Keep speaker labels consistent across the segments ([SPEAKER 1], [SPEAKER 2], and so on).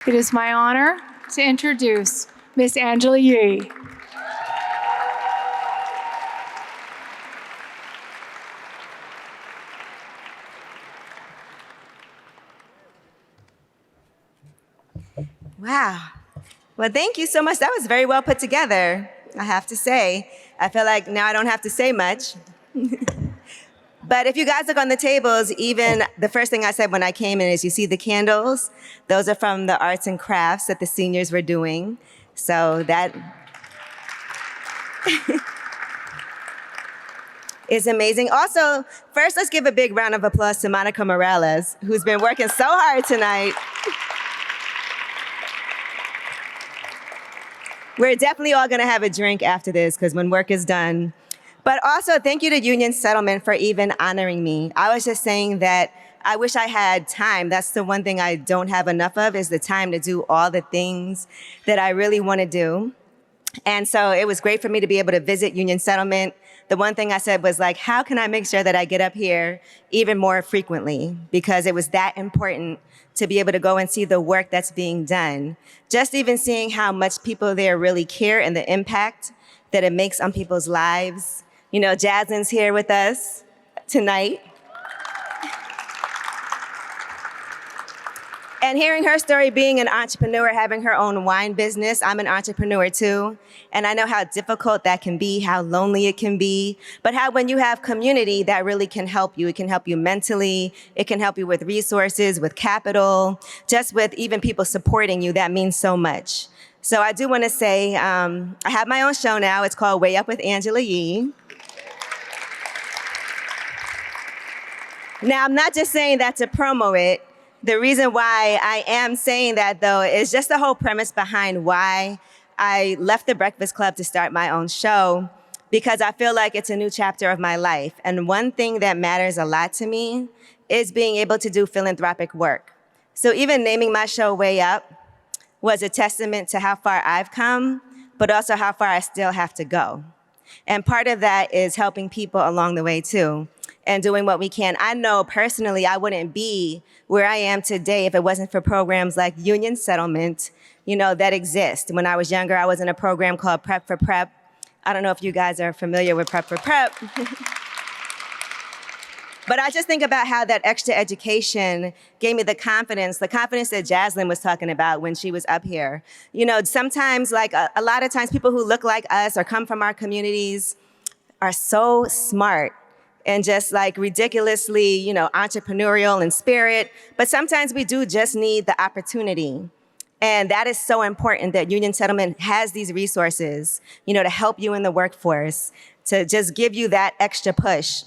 [SPEAKER 1] It is my honor to introduce Miss Angela Yee.
[SPEAKER 2] Wow. Well, thank you so much. That was very well put together, I have to say. I feel like now I don't have to say much. But if you guys look on the tables, even the first thing I said when I came in is you see the candles. Those are from the arts and crafts that the seniors were doing. So that is amazing. Also, first, let's give a big round of applause to Monica Morales, who's been working so hard tonight. We're definitely all gonna have a drink after this, because when work is done. But also, thank you to Union Settlement for even honoring me. I was just saying that I wish I had time. That's the one thing I don't have enough of, is the time to do all the things that I really wanna do. And so it was great for me to be able to visit Union Settlement. The one thing I said was like, how can I make sure that I get up here even more frequently? Because it was that important to be able to go and see the work that's being done. Just even seeing how much people there really care and the impact that it makes on people's lives. You know, Jasmine's here with us tonight. And hearing her story, being an entrepreneur, having her own wine business, I'm an entrepreneur too. And I know how difficult that can be, how lonely it can be, but how when you have community, that really can help you. It can help you mentally, it can help you with resources, with capital, just with even people supporting you. That means so much. So I do want to say, I have my own show now. It's called Way Up with Angela Yee. Now, I'm not just saying that to promo it. The reason why I am saying that, though, is just the whole premise behind why I left the Breakfast Club to start my own show, because I feel like it's a new chapter of my life. And one thing that matters a lot to me is being able to do philanthropic work. So even naming my show Way Up was a testament to how far I've come, but also how far I still have to go. And part of that is helping people along the way, too, and doing what we can. I know personally I wouldn't be where I am today if it wasn't for programs like Union Settlement, you know, that exist. When I was younger, I was in a program called Prep for Prep. I don't know if you guys are familiar with Prep for Prep. But I just think about how that extra education gave me the confidence that Jaslyn was talking about when she was up here. You know, sometimes, like a lot of times, people who look like us or come from our communities are so smart and just like ridiculously, you know, entrepreneurial in spirit. But sometimes we do just need the opportunity. And that is so important that Union Settlement has these resources, you know, to help you in the workforce, to just give you that extra push.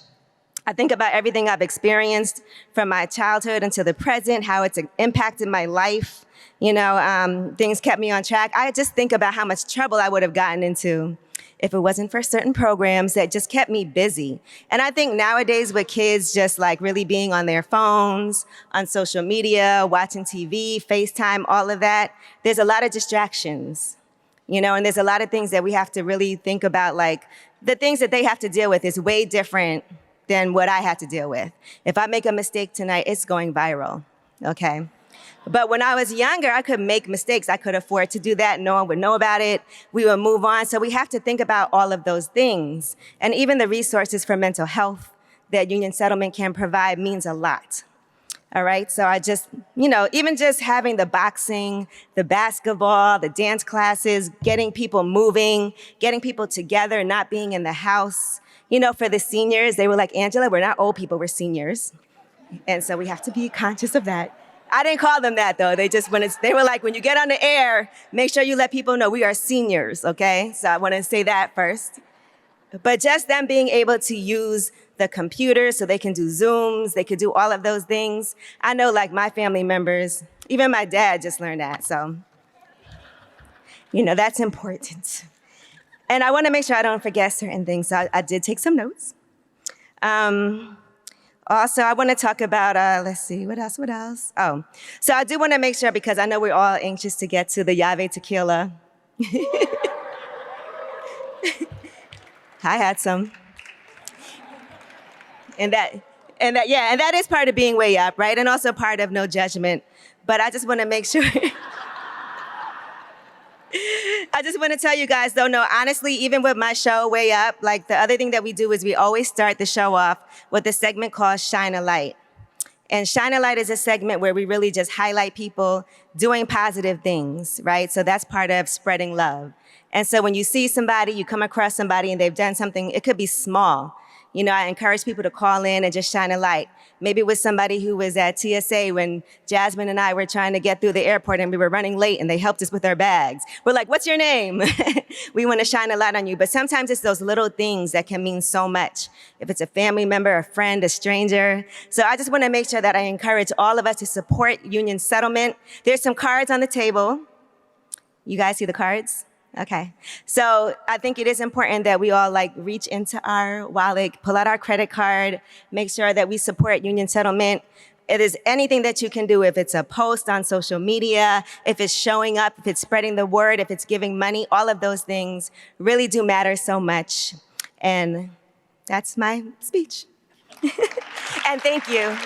[SPEAKER 2] I think about everything I've experienced from my childhood until the present, how it's impacted my life. You know, things kept me on track. I just think about how much trouble I would have gotten into if it wasn't for certain programs that just kept me busy. And I think nowadays with kids just like really being on their phones, on social media, watching TV, FaceTime, all of that, there's a lot of distractions, you know, and there's a lot of things that we have to really think about, like the things that they have to deal with is way different than what I had to deal with. If I make a mistake tonight, it's going viral, okay? But when I was younger, I could make mistakes. I could afford to do that. No one would know about it. We would move on. So we have to think about all of those things. And even the resources for mental health that Union Settlement can provide means a lot. All right, so I just, you know, even just having the boxing, the basketball, the dance classes, getting people moving, getting people together, not being in the house. You know, for the seniors, they were like, Angela, we're not old people, we're seniors. And so we have to be conscious of that. I didn't call them that, though. They were like, when you get on the air, make sure you let people know we are seniors, okay? So I want to say that first. But just them being able to use the computer so they can do Zooms, they could do all of those things. I know, like, my family members, even my dad just learned that, so, you know, that's important. And I want to make sure I don't forget certain things, so I did take some notes. Also, I want to talk about, let's see, what else? Oh, so I do want to make sure, because I know we're all anxious to get to the Yave tequila. I had some. And that is part of being Way Up, right? And also part of no judgment. But I just want to make sure I just want to tell you guys, though, no, honestly, even with my show, Way Up, like the other thing that we do is we always start the show off with a segment called Shine a Light. And Shine a Light is a segment where we really just highlight people doing positive things, right? So that's part of spreading love. And so when you see somebody, you come across somebody and they've done something, it could be small. You know, I encourage people to call in and just shine a light. Maybe with somebody who was at TSA when Jasmine and I were trying to get through the airport and we were running late and they helped us with our bags. We're like, what's your name? We want to shine a light on you. But sometimes it's those little things that can mean so much. If it's a family member, a friend, a stranger. So I just want to make sure that I encourage all of us to support union settlement. There's some cards on the table. You guys see the cards? Okay. So I think it is important that we all reach into our wallet, pull out our credit card, make sure that we support union settlement. It is anything that you can do. If it's a post on social media, if it's showing up, if it's spreading the word, if it's giving money, all of those things really do matter so much. And that's my speech. And thank you.